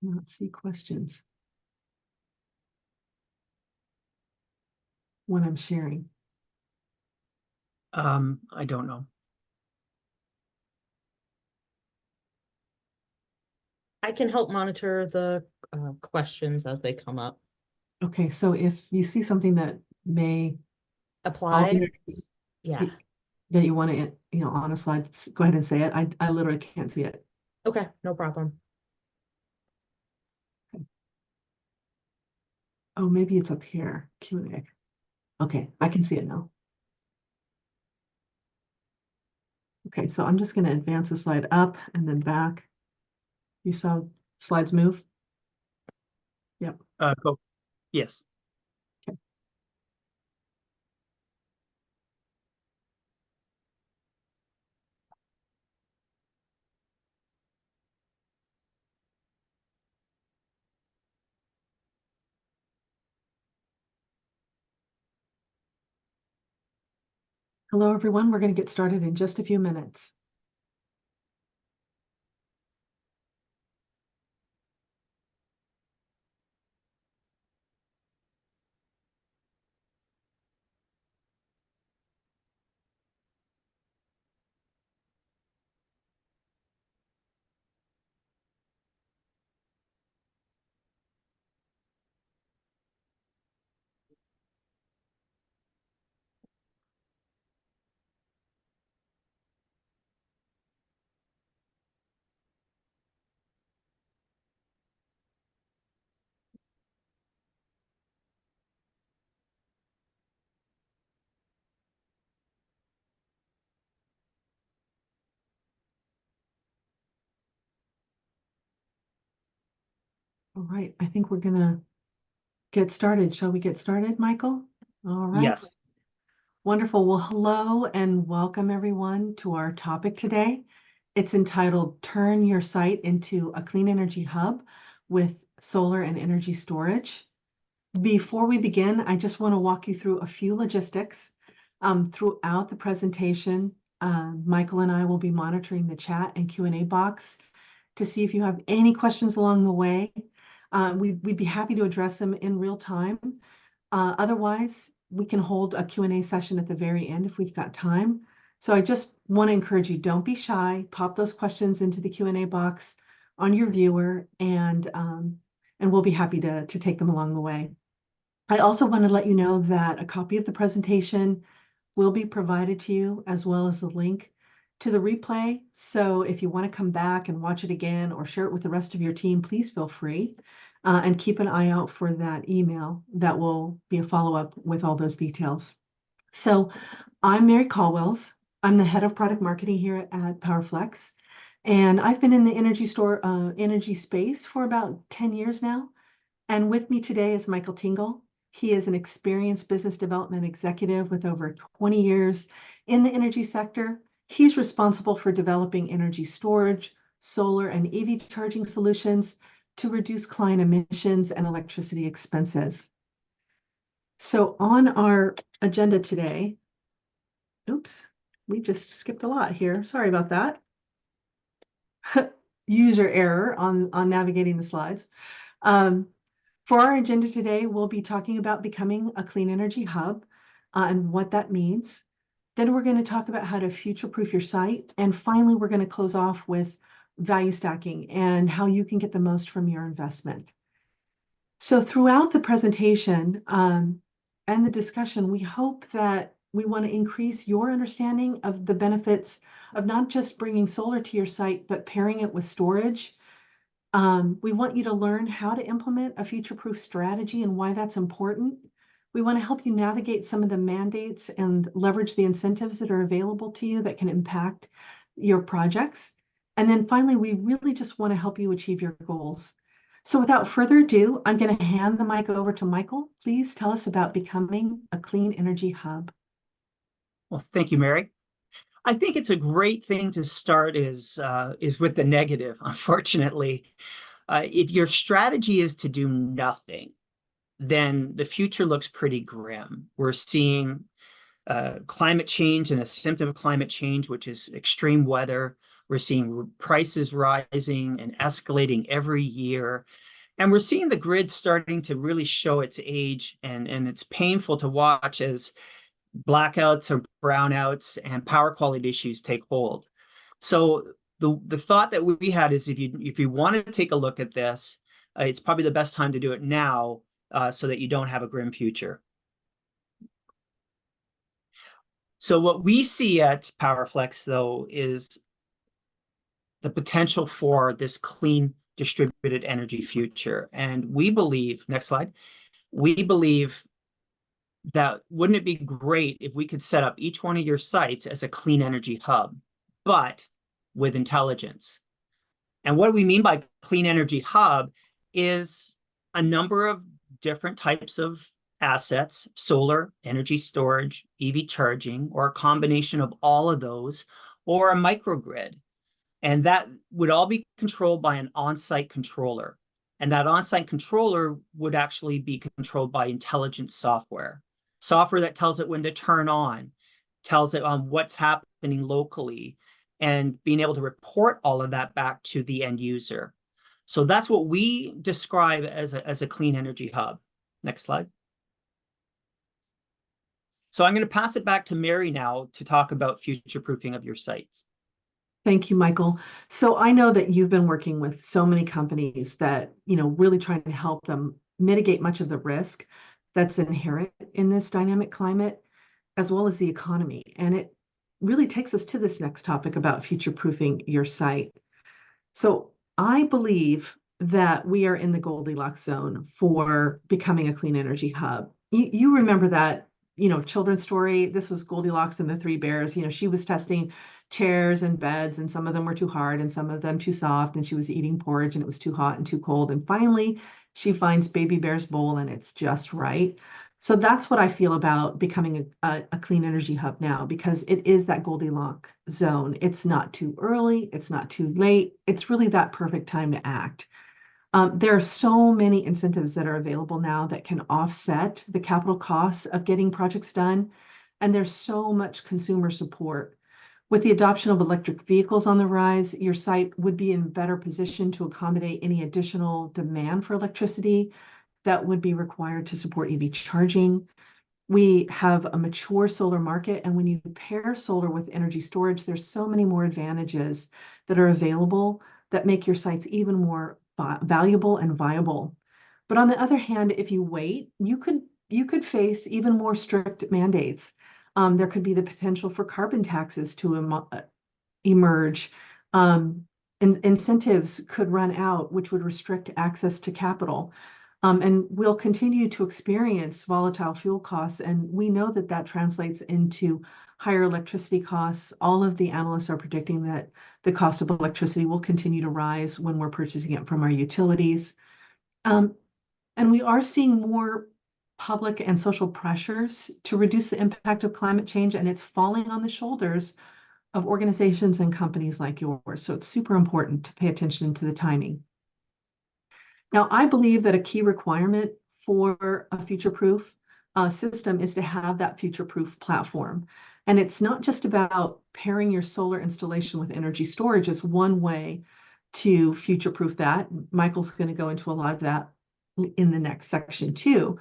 Not see questions when I'm sharing. I don't know. I can help monitor the questions as they come up. Okay, so if you see something that may Apply. Yeah. that you want to, on a slide, go ahead and say it. I literally can't see it. Okay, no problem. Oh, maybe it's up here, Q&A. Okay, I can see it now. Okay, so I'm just going to advance the slide up and then back. You saw slides move? Yep. Go. Yes. Okay. Hello, everyone. We're going to get started in just a few minutes. All right, I think we're going to get started. Shall we get started, Michael? All right. Yes. Wonderful. Well, hello and welcome everyone to our topic today. It's entitled Turn Your Site into a Clean Energy Hub with Solar and Energy Storage. Before we begin, I just want to walk you through a few logistics. Throughout the presentation, Michael and I will be monitoring the chat and Q&A box to see if you have any questions along the way. We'd be happy to address them in real time. Otherwise, we can hold a Q&A session at the very end if we've got time. So I just want to encourage you, don't be shy. Pop those questions into the Q&A box on your viewer, and we'll be happy to take them along the way. I also want to let you know that a copy of the presentation will be provided to you, as well as a link to the replay. So if you want to come back and watch it again or share it with the rest of your team, please feel free. And keep an eye out for that email that will be a follow-up with all those details. So I'm Mary Cauwels. I'm the head of product marketing here at PowerFlex. And I've been in the energy space for about 10 years now. And with me today is Michael Tingle. He is an experienced business development executive with over 20 years in the energy sector. He's responsible for developing energy storage, solar, and EV charging solutions to reduce client emissions and electricity expenses. So on our agenda today, oops, we just skipped a lot here. Sorry about that. User error on navigating the slides. For our agenda today, we'll be talking about becoming a clean energy hub and what that means. Then we're going to talk about how to future-proof your site. And finally, we're going to close off with value stacking and how you can get the most from your investment. So throughout the presentation and the discussion, we hope that we want to increase your understanding of the benefits of not just bringing solar to your site, but pairing it with storage. We want you to learn how to implement a future-proof strategy and why that's important. We want to help you navigate some of the mandates and leverage the incentives that are available to you that can impact your projects. And then finally, we really just want to help you achieve your goals. So without further ado, I'm going to hand the mic over to Michael. Please tell us about becoming a clean energy hub. Well, thank you, Mary. I think it's a great thing to start is with the negative. Unfortunately, if your strategy is to do nothing, then the future looks pretty grim. We're seeing climate change and a symptom of climate change, which is extreme weather. We're seeing prices rising and escalating every year. And we're seeing the grid starting to really show its age, and it's painful to watch as blackouts or brownouts and power quality issues take hold. So the thought that we had is if you want to take a look at this, it's probably the best time to do it now, so that you don't have a grim future. So what we see at PowerFlex, though, is the potential for this clean distributed energy future. And we believe, next slide, we believe that wouldn't it be great if we could set up each one of your sites as a clean energy hub, but with intelligence. And what we mean by clean energy hub is a number of different types of assets: solar, energy storage, EV charging, or a combination of all of those, or a microgrid. And that would all be controlled by an on-site controller. And that on-site controller would actually be controlled by intelligent software. Software that tells it when to turn on, tells it what's happening locally, and being able to report all of that back to the end user. So that's what we describe as a clean energy hub. Next slide. So I'm going to pass it back to Mary now to talk about future-proofing of your sites. Thank you, Michael. So I know that you've been working with so many companies that, really trying to help them mitigate much of the risk that's inherent in this dynamic climate, as well as the economy. And it really takes us to this next topic about future-proofing your site. So I believe that we are in the Goldilocks zone for becoming a clean energy hub. You remember that, children's story. This was Goldilocks and the Three Bears. She was testing chairs and beds, and some of them were too hard and some of them too soft, and she was eating porridge and it was too hot and too cold. And finally, she finds Baby Bear's bowl and it's just right. So that's what I feel about becoming a clean energy hub now, because it is that Goldilocks zone. It's not too early, it's not too late. It's really that perfect time to act. There are so many incentives that are available now that can offset the capital costs of getting projects done. And there's so much consumer support. With the adoption of electric vehicles on the rise, your site would be in better position to accommodate any additional demand for electricity that would be required to support EV charging. We have a mature solar market, and when you pair solar with energy storage, there's so many more advantages that are available that make your sites even more valuable and viable. But on the other hand, if you wait, you could face even more strict mandates. There could be the potential for carbon taxes to emerge. Incentives could run out, which would restrict access to capital. And we'll continue to experience volatile fuel costs. And we know that that translates into higher electricity costs. All of the analysts are predicting that the cost of electricity will continue to rise when we're purchasing it from our utilities. And we are seeing more public and social pressures to reduce the impact of climate change, and it's falling on the shoulders of organizations and companies like yours. So it's super important to pay attention to the timing. Now, I believe that a key requirement for a future-proof system is to have that future-proof platform. And it's not just about pairing your solar installation with energy storage as one way to future-proof that. Michael's going to go into a lot of that in the next section too.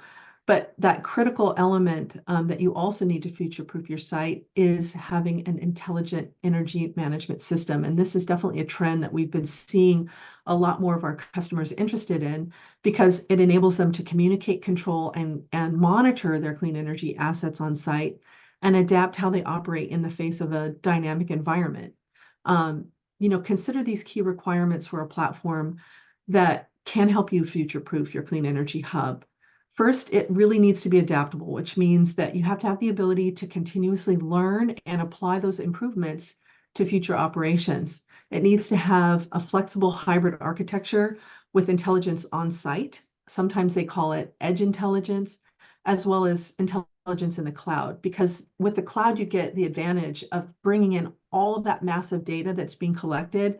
But that critical element that you also need to future-proof your site is having an intelligent energy management system. And this is definitely a trend that we've been seeing a lot more of our customers interested in, because it enables them to communicate, control, and monitor their clean energy assets on site and adapt how they operate in the face of a dynamic environment. Consider these key requirements for a platform that can help you future-proof your clean energy hub. First, it really needs to be adaptable, which means that you have to have the ability to continuously learn and apply those improvements to future operations. It needs to have a flexible hybrid architecture with intelligence on site. Sometimes they call it edge intelligence, as well as intelligence in the cloud, because with the cloud, you get the advantage of bringing in all of that massive data that's being collected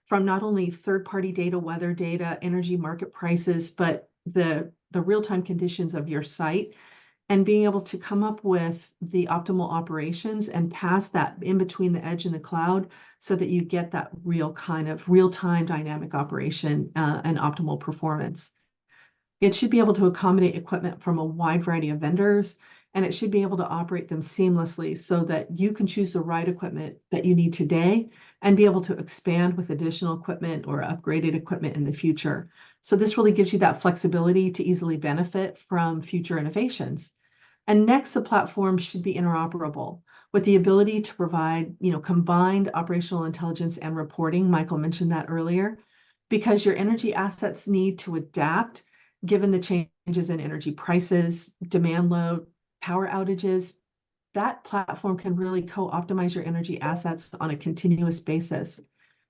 from not only third-party data, weather data, energy market prices, but the real-time conditions of your site, and being able to come up with the optimal operations and pass that in between the edge and the cloud so that you get that real kind of real-time dynamic operation and optimal performance. It should be able to accommodate equipment from a wide variety of vendors, and it should be able to operate them seamlessly so that you can choose the right equipment that you need today and be able to expand with additional equipment or upgraded equipment in the future. So this really gives you that flexibility to easily benefit from future innovations. And next, the platform should be interoperable with the ability to provide, combined operational intelligence and reporting. Michael mentioned that earlier, because your energy assets need to adapt given the changes in energy prices, demand load, power outages. That platform can really co-optimize your energy assets on a continuous basis.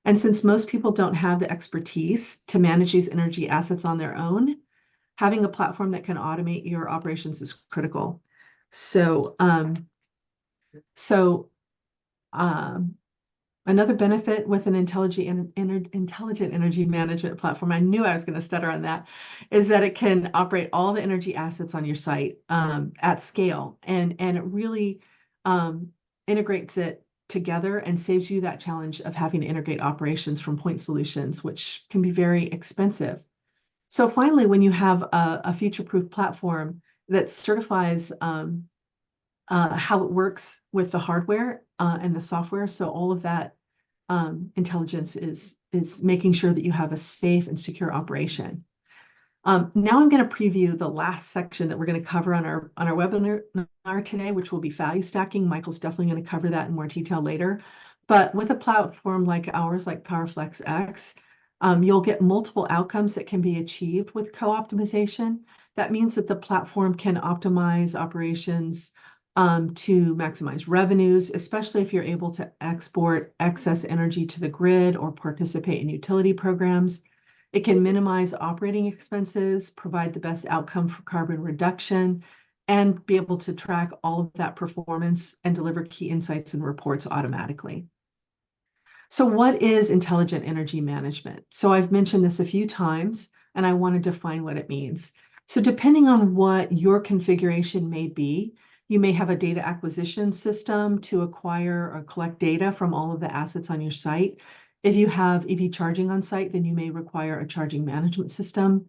And since most people don't have the expertise to manage these energy assets on their own, having a platform that can automate your operations is critical. So, another benefit with an intelligent energy management platform, I knew I was going to stutter on that, is that it can operate all the energy assets on your site at scale, and it really integrates it together and saves you that challenge of having to integrate operations from point solutions, which can be very expensive. So finally, when you have a future-proof platform that certifies how it works with the hardware and the software, so all of that intelligence is making sure that you have a safe and secure operation. Now I'm going to preview the last section that we're going to cover on our webinar today, which will be value stacking. Michael's definitely going to cover that in more detail later. But with a platform like ours, like PowerFlex X, you'll get multiple outcomes that can be achieved with co-optimization. That means that the platform can optimize operations to maximize revenues, especially if you're able to export excess energy to the grid or participate in utility programs. It can minimize operating expenses, provide the best outcome for carbon reduction, and be able to track all of that performance and deliver key insights and reports automatically. So what is intelligent energy management? So I've mentioned this a few times, and I want to define what it means. So depending on what your configuration may be, you may have a data acquisition system to acquire or collect data from all of the assets on your site. If you have EV charging on site, then you may require a charging management system.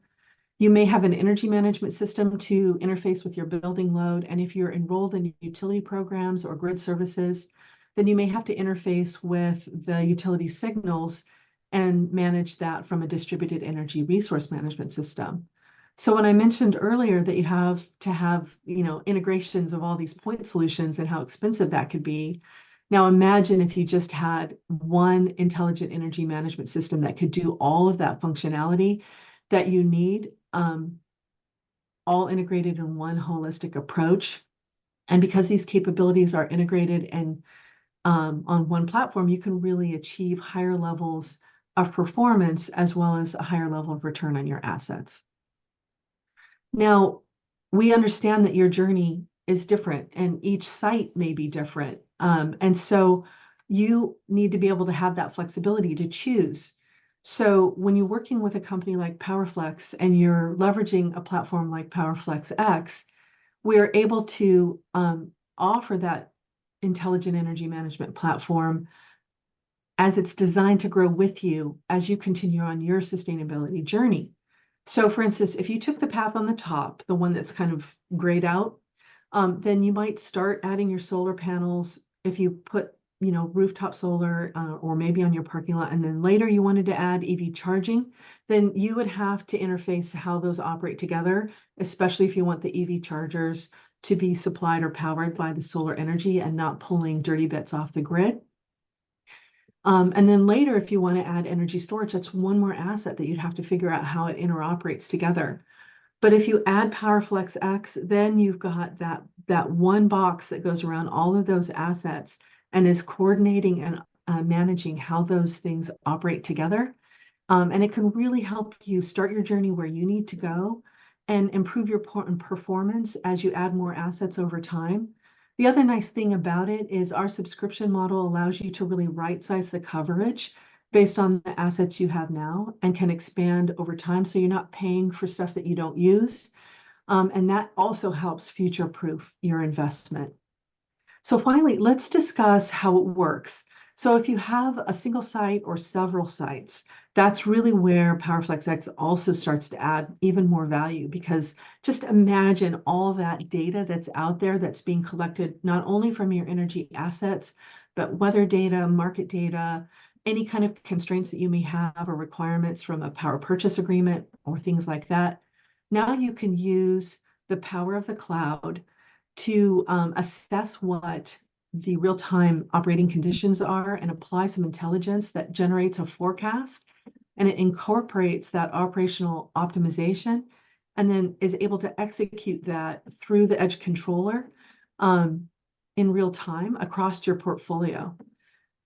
You may have an energy management system to interface with your building load. And if you're enrolled in utility programs or grid services, then you may have to interface with the utility signals and manage that from a distributed energy resource management system. So when I mentioned earlier that you have to have, integrations of all these point solutions and how expensive that could be, now imagine if you just had one intelligent energy management system that could do all of that functionality that you need, all integrated in one holistic approach. And because these capabilities are integrated and on one platform, you can really achieve higher levels of performance as well as a higher level of return on your assets. Now, we understand that your journey is different and each site may be different. And so you need to be able to have that flexibility to choose. So when you're working with a company like PowerFlex and you're leveraging a platform like PowerFlex X, we're able to offer that intelligent energy management platform as it's designed to grow with you as you continue on your sustainability journey. So for instance, if you took the path on the top, the one that's kind of grayed out, then you might start adding your solar panels. If you put, rooftop solar or maybe on your parking lot, and then later you wanted to add EV charging, then you would have to interface how those operate together, especially if you want the EV chargers to be supplied or powered by the solar energy and not pulling dirty bits off the grid. And then later, if you want to add energy storage, that's one more asset that you'd have to figure out how it interoperates together. But if you add PowerFlex X, then you've got that one box that goes around all of those assets and is coordinating and managing how those things operate together. And it can really help you start your journey where you need to go and improve your performance as you add more assets over time. The other nice thing about it is our subscription model allows you to really right-size the coverage based on the assets you have now and can expand over time. So you're not paying for stuff that you don't use. And that also helps future-proof your investment. So finally, let's discuss how it works. So if you have a single site or several sites, that's really where PowerFlex X also starts to add even more value, because just imagine all that data that's out there that's being collected not only from your energy assets, but weather data, market data, any kind of constraints that you may have or requirements from a power purchase agreement or things like that. Now you can use the power of the cloud to assess what the real-time operating conditions are and apply some intelligence that generates a forecast, and it incorporates that operational optimization and then is able to execute that through the edge controller in real time across your portfolio.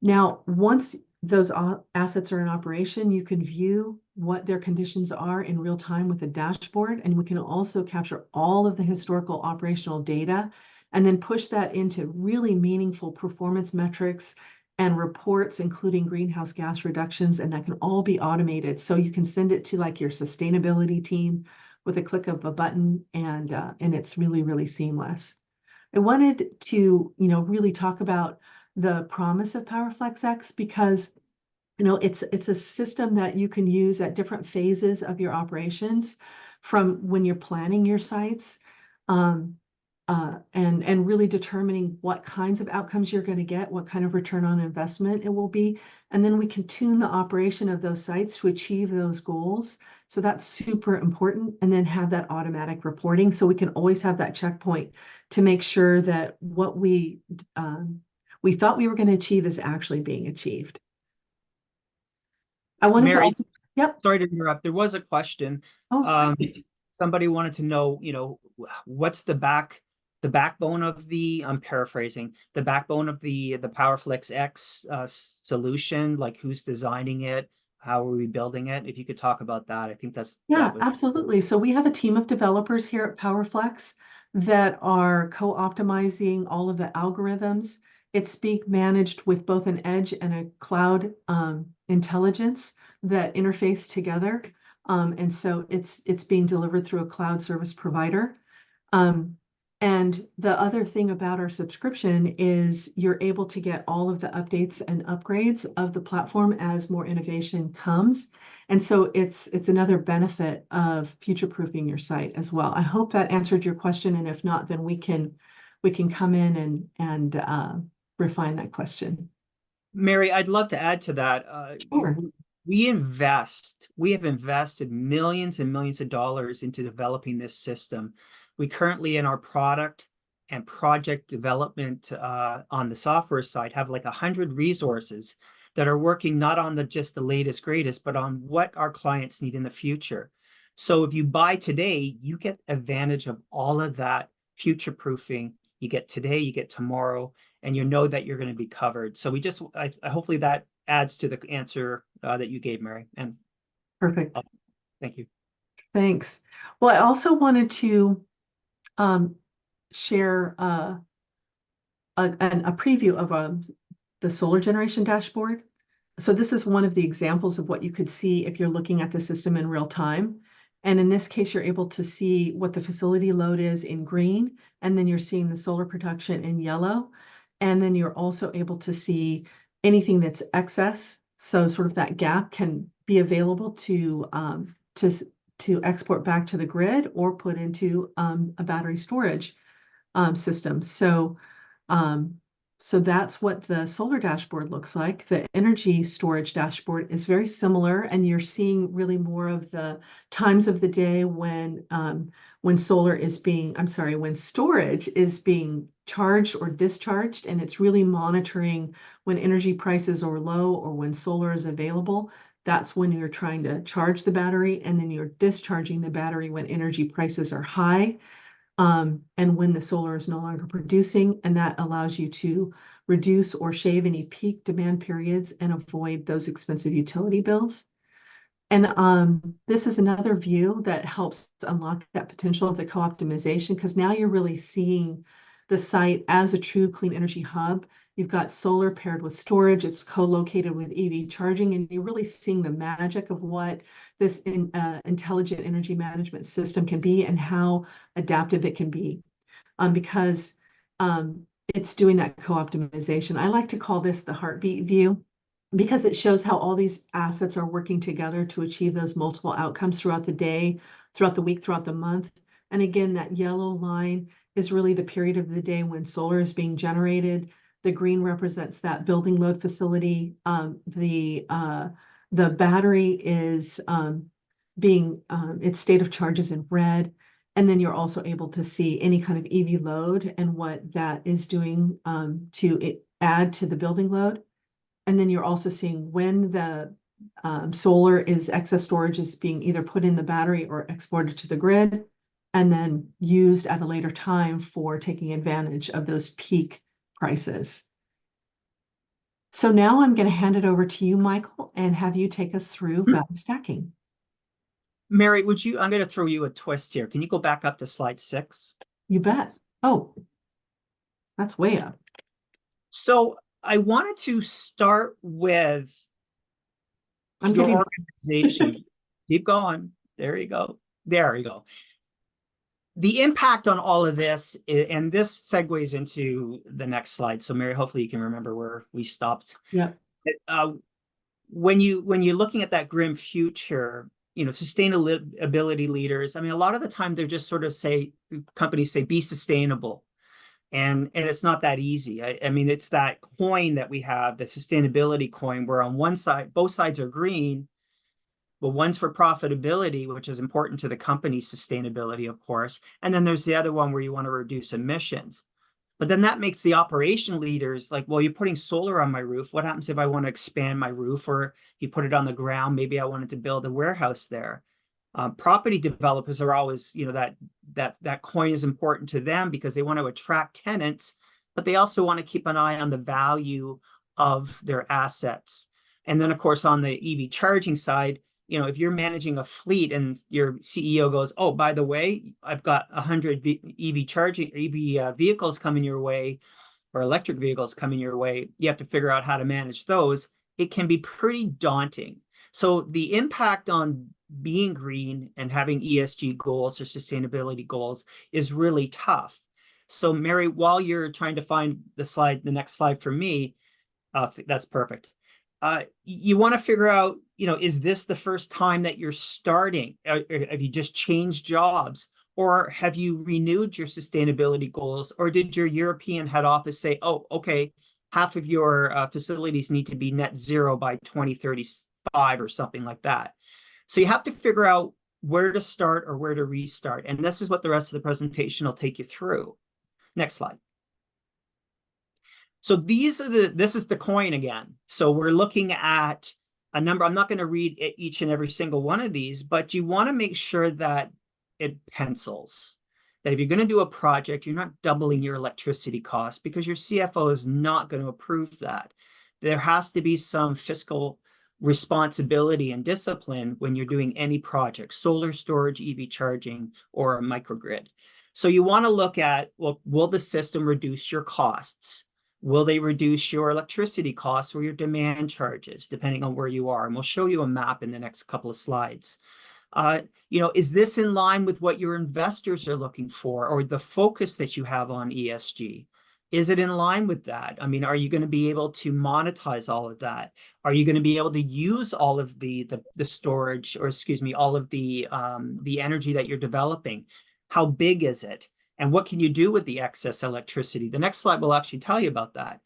Now, once those assets are in operation, you can view what their conditions are in real time with a dashboard, and we can also capture all of the historical operational data and then push that into really meaningful performance metrics and reports, including greenhouse gas reductions, and that can all be automated. So you can send it to like your sustainability team with a click of a button, and it's really, really seamless. I wanted to, really talk about the promise of PowerFlex X, because it's a system that you can use at different phases of your operations, from when you're planning your sites, and really determining what kinds of outcomes you're going to get, what kind of return on investment it will be. And then we can tune the operation of those sites to achieve those goals. So that's super important. And then have that automatic reporting, so we can always have that checkpoint to make sure that what we thought we were going to achieve is actually being achieved. I wanted to Mary, also, yep. sorry to interrupt. There was a question. Oh, Somebody wanted to know, what's the backbone of the, I'm paraphrasing, the backbone of the PowerFlex X solution, like who's designing it, how are we building it? If you could talk about that, I think that yeah, was absolutely. So we have a team of developers here at PowerFlex that are co-optimizing all of the algorithms. It's being managed with both an edge and a cloud intelligence that interface together. And so it's being delivered through a cloud service provider. Um, and the other thing about our subscription is you're able to get all of the updates and upgrades of the platform as more innovation comes. And so it's another benefit of future-proofing your site as well. I hope that answered your question, and if not, then we can come in and refine that question. Mary, I'd love to add to that. Sure. We have invested millions and millions of dollars into developing this system. We currently, in our product and project development on the software side, have like 100 resources that are working not on just the latest, greatest, but on what our clients need in the future. So if you buy today, you get advantage of all of that future proofing. You get today, you get tomorrow, and you know that you're going to be covered. So hopefully that adds to the answer that you gave, Mary. And Perfect. Thank you. Thanks. Well, I also wanted to share a preview of the solar generation dashboard. So this is one of the examples of what you could see if you're looking at the system in real time. And in this case, you're able to see what the facility load is in green, and then you're seeing the solar production in yellow. And then you're also able to see anything that's excess. So sort of that gap can be available to export back to the grid or put into a battery storage system. So that's what the solar dashboard looks like. The energy storage dashboard is very similar, and you're seeing really more of the times of the day when when storage is being charged or discharged, and it's really monitoring when energy prices are low or when solar is available. That's when you're trying to charge the battery, and then you're discharging the battery when energy prices are high. And when the solar is no longer producing, and that allows you to reduce or shave any peak demand periods and avoid those expensive utility bills. And this is another view that helps unlock that potential of the co-optimization, because now you're really seeing the site as a true clean energy hub. You've got solar paired with storage. It's co-located with EV charging, and you're really seeing the magic of what this intelligent energy management system can be and how adaptive it can be, because it's doing that co-optimization. I like to call this the heartbeat view, because it shows how all these assets are working together to achieve those multiple outcomes throughout the day, throughout the week, throughout the month. And again, that yellow line is really the period of the day when solar is being generated. The green represents that building load facility. The battery is its state of charge is in red. And then you're also able to see any kind of EV load and what that is doing to add to the building load. And then you're also seeing when the solar is excess storage is being either put in the battery or exported to the grid, and then used at a later time for taking advantage of those peak prices. So now I'm going to hand it over to you, Michael, and have you take us through value stacking. Mary, I'm going to throw you a twist here. Can you go back up to slide 6? You bet. Oh, that's way up. So I wanted to start with your organization. Keep going. There you go. There you go. The impact on all of this, and this segues into the next slide. So Mary, hopefully you can remember where we stopped. Yeah. When you're looking at that grim future, sustainability leaders, I mean, a lot of the time they're just sort of companies say, be sustainable. And it's not that easy. I mean, it's that coin that we have, the sustainability coin, where on one side, both sides are green, but one's for profitability, which is important to the company's sustainability, of course. And then there's the other one where you want to reduce emissions. But then that makes the operation leaders like, well, you're putting solar on my roof. What happens if I want to expand my roof, or you put it on the ground? Maybe I wanted to build a warehouse there. Property developers are always, that coin is important to them because they want to attract tenants, but they also want to keep an eye on the value of their assets. And then, of course, on the EV charging side, if you're managing a fleet and your CEO goes, oh, by the way, I've got 100 EV vehicles coming your way, or electric vehicles coming your way, you have to figure out how to manage those. It can be pretty daunting. So the impact on being green and having ESG goals or sustainability goals is really tough. So Mary, while you're trying to find the next slide for me, that's perfect. You want to figure out, is this the first time that you're starting? Have you just changed jobs? Or have you renewed your sustainability goals? Or did your European head office say, oh, okay, half of your facilities need to be net zero by 2035 or something like that? So you have to figure out where to start or where to restart. And this is what the rest of the presentation will take you through. Next slide. So this is the coin again. So we're looking at a number. I'm not going to read each and every single one of these, but you want to make sure that it pencils. That if you're going to do a project, you're not doubling your electricity costs, because your CFO is not going to approve that. There has to be some fiscal responsibility and discipline when you're doing any project, solar storage, EV charging, or a microgrid. So you want to look at, well, will the system reduce your costs? Will they reduce your electricity costs or your demand charges, depending on where you are? And we'll show you a map in the next couple of slides. Is this in line with what your investors are looking for, or the focus that you have on ESG? Is it in line with that? I mean, are you going to be able to monetize all of that? Are you going to be able to use all of the storage, or excuse me, all of the energy that you're developing? How big is it? And what can you do with the excess electricity? The next slide will actually tell you about that.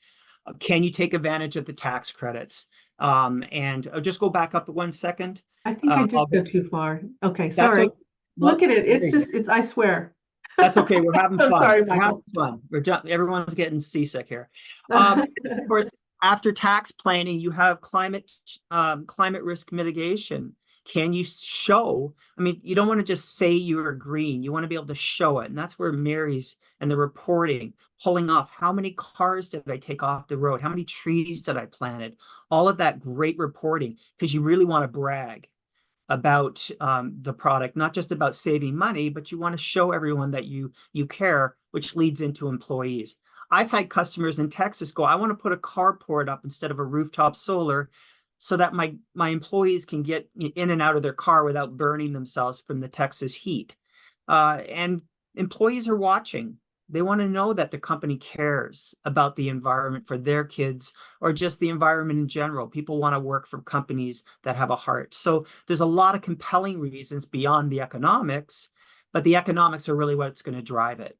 Can you take advantage of the tax credits? And I'll just go back up 1 second. I think I did go too far. Okay, sorry. Okay. Well, look at it. It's I swear. That's okay. We're having So fun. sorry, We're having Michael. fun. Everyone's getting seasick here. Of course, after tax planning, you have climate risk mitigation. Can you show? I mean, you don't want to just say you're green. You want to be able to show it. And that's where Mary's and the reporting, pulling off, how many cars did I take off the road? How many trees did I planted? All of that great reporting, because you really want to brag. about the product, not just about saving money, but you want to show everyone that you care, which leads into employees. I've had customers in Texas go, I want to put a carport up instead of a rooftop solar so that my employees can get in and out of their car without burning themselves from the Texas heat. And employees are watching. They want to know that the company cares about the environment for their kids or just the environment in general. People want to work for companies that have a heart. So there's a lot of compelling reasons beyond the economics, but the economics are really what's going to drive it.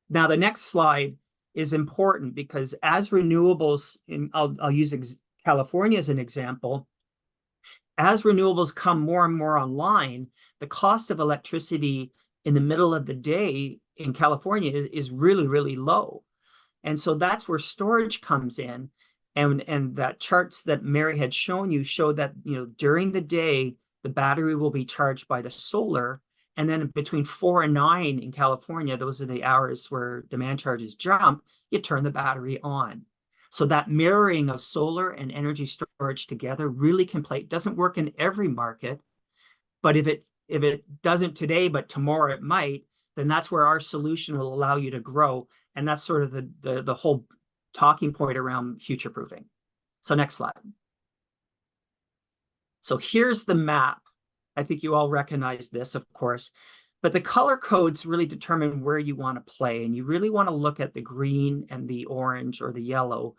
Now, the next slide is important because as renewables, I'll use California as an example, as renewables come more and more online, the cost of electricity in the middle of the day in California is really, really low. And so that's where storage comes in. And that charts that Mary had shown you showed that, during the day, the battery will be charged by the solar. And then between 4 and 9 in California, those are the hours where demand charges jump, you turn the battery on. So that mirroring of solar and energy storage together really can play. It doesn't work in every market, but if it doesn't today, but tomorrow it might, then that's where our solution will allow you to grow. And that's sort of the whole talking point around future proofing. So next slide. So here's the map. I think you all recognize this, of course, but the color codes really determine where you want to play. And you really want to look at the green and the orange or the yellow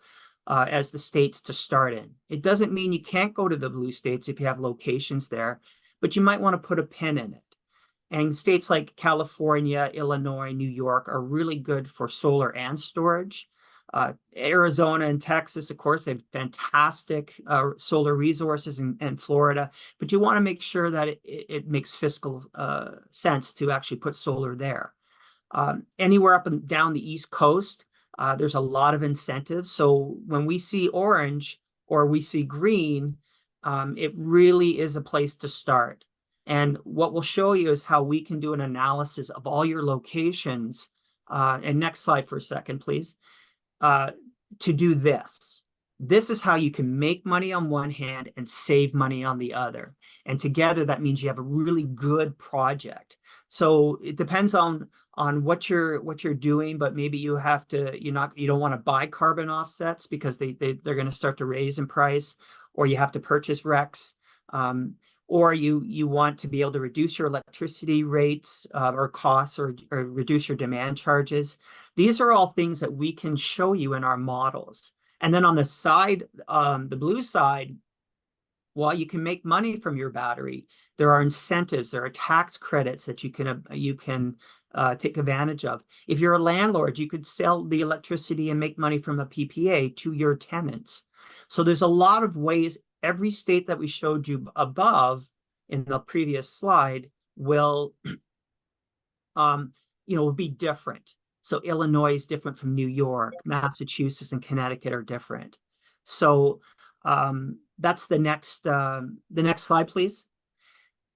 as the states to start in. It doesn't mean you can't go to the blue states if you have locations there, but you might want to put a pin in it. And states like California, Illinois, New York are really good for solar and storage. Arizona and Texas, of course, they have fantastic solar resources, and Florida, but you want to make sure that it makes fiscal sense to actually put solar there. Anywhere up and down the East Coast, there's a lot of incentives. So when we see orange or we see green, it really is a place to start. And what we'll show you is how we can do an analysis of all your locations. And next slide for a second, please. To do this. This is how you can make money on one hand and save money on the other. And together, that means you have a really good project. So it depends on what you're doing, but maybe you have to, you don't want to buy carbon offsets because they're going to start to raise in price, or you have to purchase RECs. Or you want to be able to reduce your electricity rates or costs, or reduce your demand charges. These are all things that we can show you in our models. And then on the side, the blue side, while you can make money from your battery, there are incentives, there are tax credits that you can take advantage of. If you're a landlord, you could sell the electricity and make money from a PPA to your tenants. So there's a lot of ways. Every state that we showed you above in the previous slide will be different. So Illinois is different from New York, Massachusetts and Connecticut are different. So that's the next slide, please.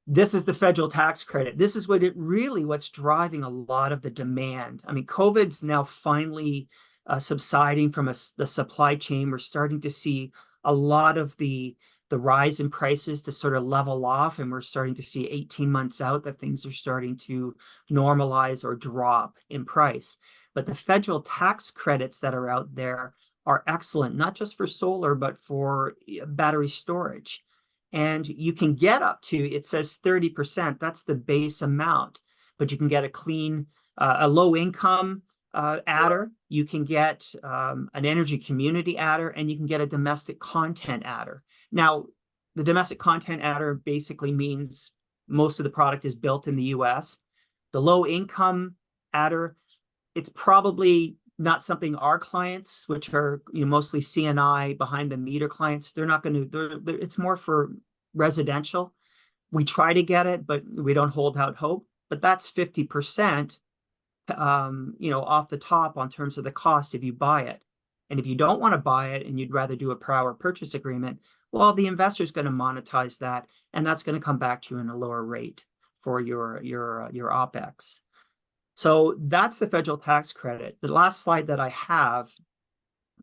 This is the federal tax credit. This is what's driving a lot of the demand. I mean, COVID's now finally subsiding from the supply chain. We're starting to see a lot of the rise in prices to sort of level off, and we're starting to see 18 months out that things are starting to normalize or drop in price. But the federal tax credits that are out there are excellent, not just for solar, but for battery storage. And you can get up to, it says 30%, that's the base amount, but you can get a low income adder, you can get an energy community adder, and you can get a domestic content adder. Now, the domestic content adder basically means most of the product is built in the US. The low income adder, it's probably not something our clients, which are mostly CNI behind the meter clients, they're not going to, it's more for residential. We try to get it, but we don't hold out hope. But that's 50%. Off the top on terms of the cost if you buy it. And if you don't want to buy it and you'd rather do a power purchase agreement, well, the investor is going to monetize that, and that's going to come back to you in a lower rate for your OpEx. So that's the federal tax credit. The last slide that I have,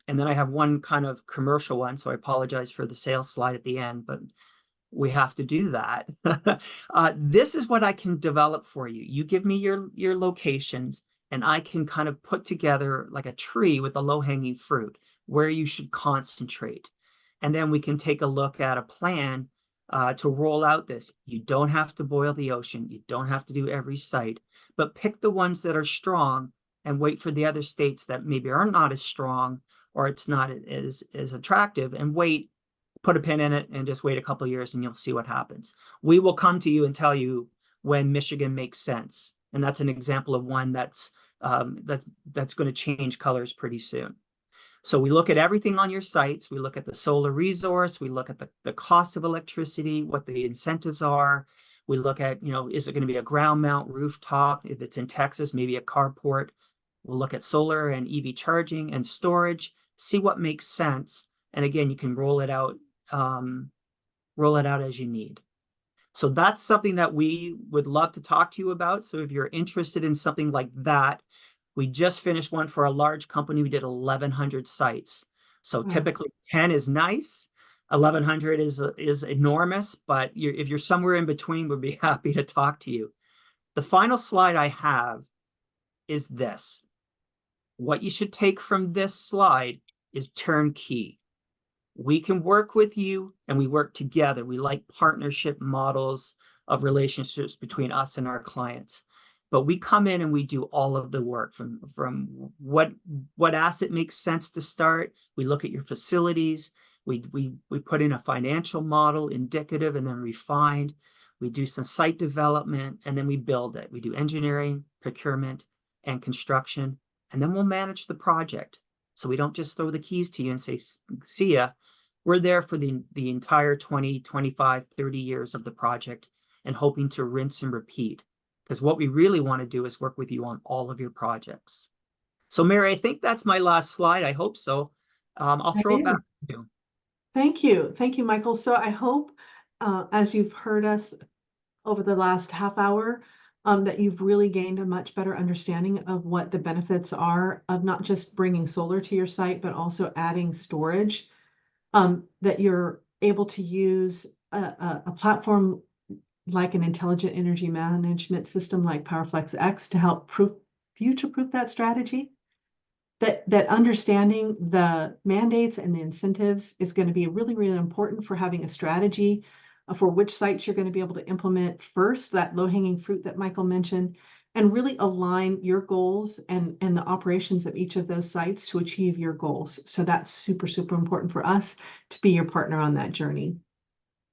and then I have one kind of commercial one, so I apologize for the sales slide at the end, but we have to do that. This is what I can develop for you. You give me your locations, and I can kind of put together like a tree with the low-hanging fruit where you should concentrate. And then we can take a look at a plan to roll out this. You don't have to boil the ocean. You don't have to do every site, but pick the ones that are strong and wait for the other states that maybe are not as strong or it's not as attractive, and wait, put a pin in it and just wait a couple of years and you'll see what happens. We will come to you and tell you when Michigan makes sense. And that's an example of one that's going to change colors pretty soon. So we look at everything on your sites. We look at the solar resource. We look at the cost of electricity, what the incentives are. We look at, is it going to be a ground mount rooftop? If it's in Texas, maybe a carport. We'll look at solar and EV charging and storage, see what makes sense. And again, you can roll it out as you need. So that's something that we would love to talk to you about. So if you're interested in something like that, we just finished one for a large company. We did 1,100 sites. So typically 10 is nice. 1,100 is enormous, but if you're somewhere in between, we'd be happy to talk to you. The final slide I have is this. What you should take from this slide is turnkey. We can work with you and we work together. We like partnership models of relationships between us and our clients. But we come in and we do all of the work from what asset makes sense to start. We look at your facilities. We put in a financial model, indicative and then refined. We do some site development and then we build it. We do engineering, procurement, and construction, and then we'll manage the project. So we don't just throw the keys to you and say, see ya. We're there for the entire 20, 25, 30 years of the project and hoping to rinse and repeat. Because what we really want to do is work with you on all of your projects. So Mary, I think that's my last slide. I hope so. I'll throw it back to you. Thank you. Thank you, Michael. So I hope, as you've heard us over the last half hour, that you've really gained a much better understanding of what the benefits are of not just bringing solar to your site, but also adding storage, that you're able to use a platform like an intelligent energy management system like PowerFlex X to help future-proof that strategy. That understanding the mandates and the incentives is going to be really, really important for having a strategy for which sites you're going to be able to implement first, that low-hanging fruit that Michael mentioned, and really align your goals and the operations of each of those sites to achieve your goals. So that's super, super important for us to be your partner on that journey.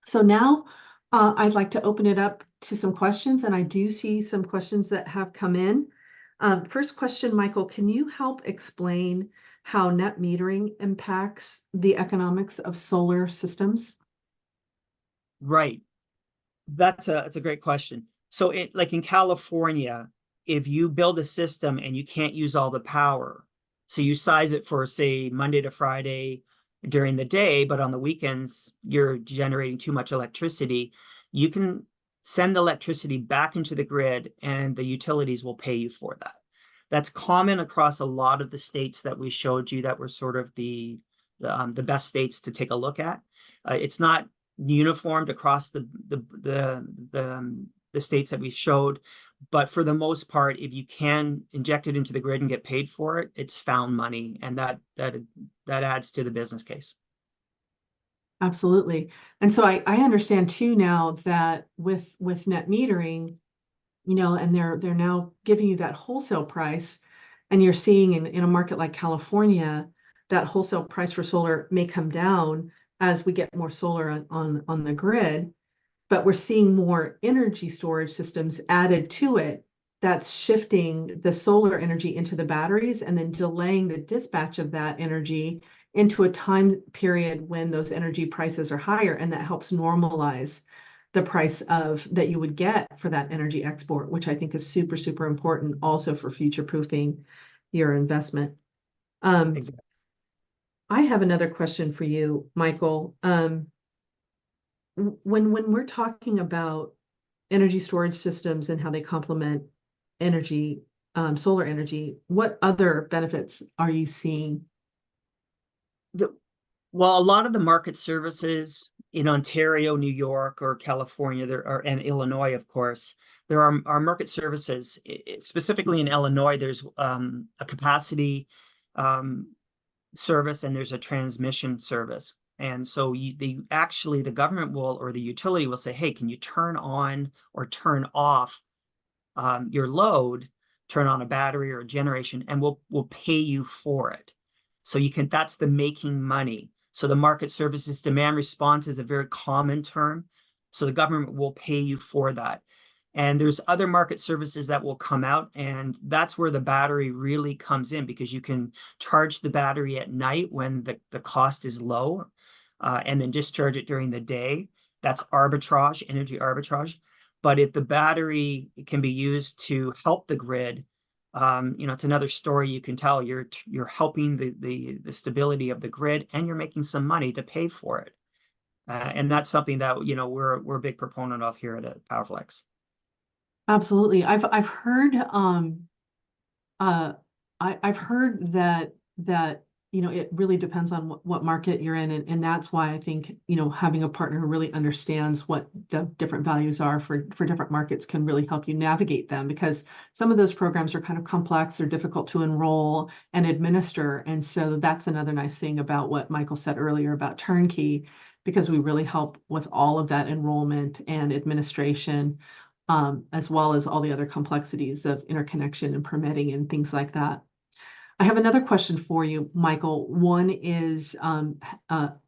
So now I'd like to open it up to some questions, and I do see some questions that have come in. First question, Michael, can you help explain how net metering impacts the economics of solar systems? Right. That's a great question. So like in California, if you build a system and you can't use all the power, so you size it for, say, Monday to Friday during the day, but on the weekends, you're generating too much electricity, you can send the electricity back into the grid and the utilities will pay you for that. That's common across a lot of the states that we showed you that were sort of the best states to take a look at. It's not uniformed across the states that we showed, but for the most part, if you can inject it into the grid and get paid for it, it's found money, and that adds to the business case. Absolutely. And so I understand too now that with net metering, and they're now giving you that wholesale price, and you're seeing in a market like California, that wholesale price for solar may come down as we get more solar on the grid, but we're seeing more energy storage systems added to it that's shifting the solar energy into the batteries and then delaying the dispatch of that energy into a time period when those energy prices are higher, and that helps normalize the price that you would get for that energy export, which I think is super, super important also for future-proofing your investment. Exactly. I have another question for you, Michael. When we're talking about energy storage systems and how they complement energy, solar energy, what other benefits are you seeing? Well, a lot of the market services in Ontario, New York, or California, and Illinois, of course, there are market services. Specifically in Illinois, there's a capacity service and there's a transmission service. And so the government will, or the utility will say, hey, can you turn on or turn off your load, turn on a battery or a generation, and we'll pay you for it. So that's the making money. So the market services demand response is a very common term. So the government will pay you for that. And there's other market services that will come out, and that's where the battery really comes in, because you can charge the battery at night when the cost is low, and then discharge it during the day. That's arbitrage, energy arbitrage. But if the battery can be used to help the grid, it's another story you can tell. You're helping the stability of the grid, and you're making some money to pay for it. And that's something that we're a big proponent of here at PowerFlex. Absolutely. I've heard I've heard that it really depends on what market you're in, and that's why I think having a partner who really understands what the different values are for different markets can really help you navigate them, because some of those programs are kind of complex or difficult to enroll and administer. And so that's another nice thing about what Michael said earlier about turnkey, because we really help with all of that enrollment and administration, as well as all the other complexities of interconnection and permitting and things like that. I have another question for you, Michael. One is our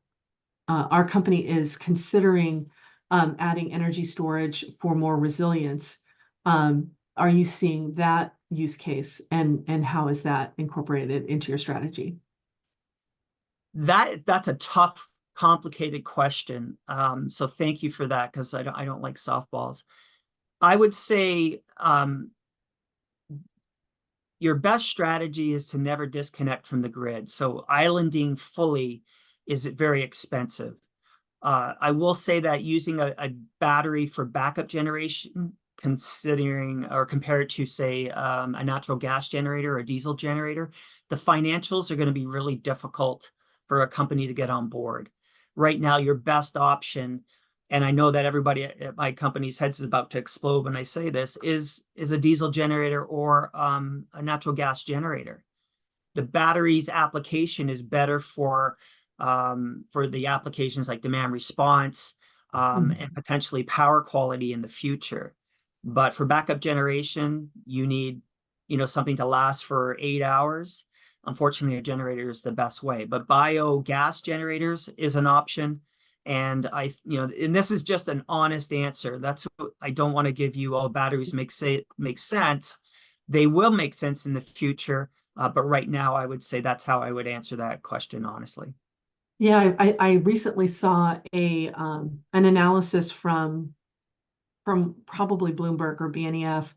company is considering adding energy storage for more resilience. Are you seeing that use case, and how is that incorporated into your strategy? That's a tough, complicated question. So thank you for that, because I don't like softballs. I would say your best strategy is to never disconnect from the grid. So islanding fully is very expensive. I will say that using a battery for backup generation, compared to, say, a natural gas generator or a diesel generator, the financials are going to be really difficult for a company to get on board. Right now, your best option, and I know that everybody at my company's heads is about to explode when I say this, is a diesel generator or a natural gas generator. The battery's application is better for the applications like demand response, and potentially power quality in the future. But for backup generation, you need something to last for 8 hours. Unfortunately, a generator is the best way. But biogas generators is an option. And and this is just an honest answer. I don't want to give you all batteries make sense. They will make sense in the future. But right now, I would say that's how I would answer that question, honestly. Yeah, I recently saw an analysis from probably Bloomberg or BNEF,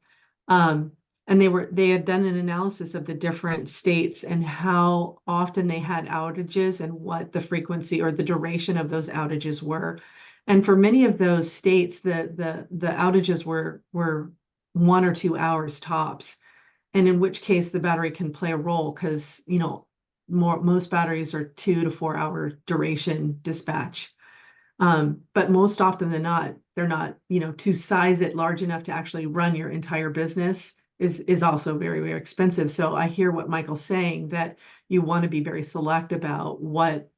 and they had done an analysis of the different states and how often they had outages and what the frequency or the duration of those outages were. And for many of those states, the outages were 1 or 2 hours tops, and in which case the battery can play a role, because most batteries are 2 to 4 hour duration dispatch. But most often than not, they're not, to size it large enough to actually run your entire business is also very, very expensive. So I hear what Michael's saying, that you want to be very select about what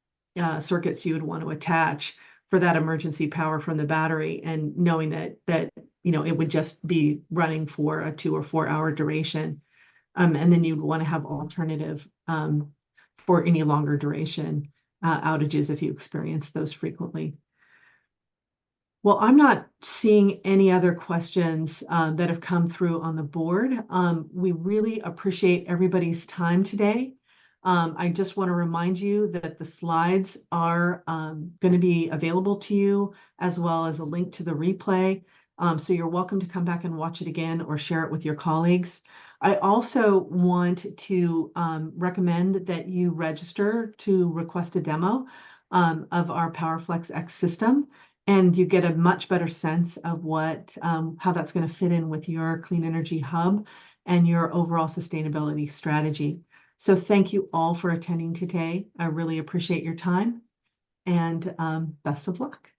circuits you would want to attach for that emergency power from the battery, and knowing that it would just be running for a 2 or 4 hour duration. And then you'd want to have alternative for any longer duration outages if you experience those frequently. Well, I'm not seeing any other questions that have come through on the board. We really appreciate everybody's time today. I just want to remind you that the slides are going to be available to you, as well as a link to the replay. So you're welcome to come back and watch it again or share it with your colleagues. I also want to recommend that you register to request a demo of our PowerFlex X system, and you get a much better sense of how that's going to fit in with your clean energy hub and your overall sustainability strategy. So thank you all for attending today. I really appreciate your time, and best of luck.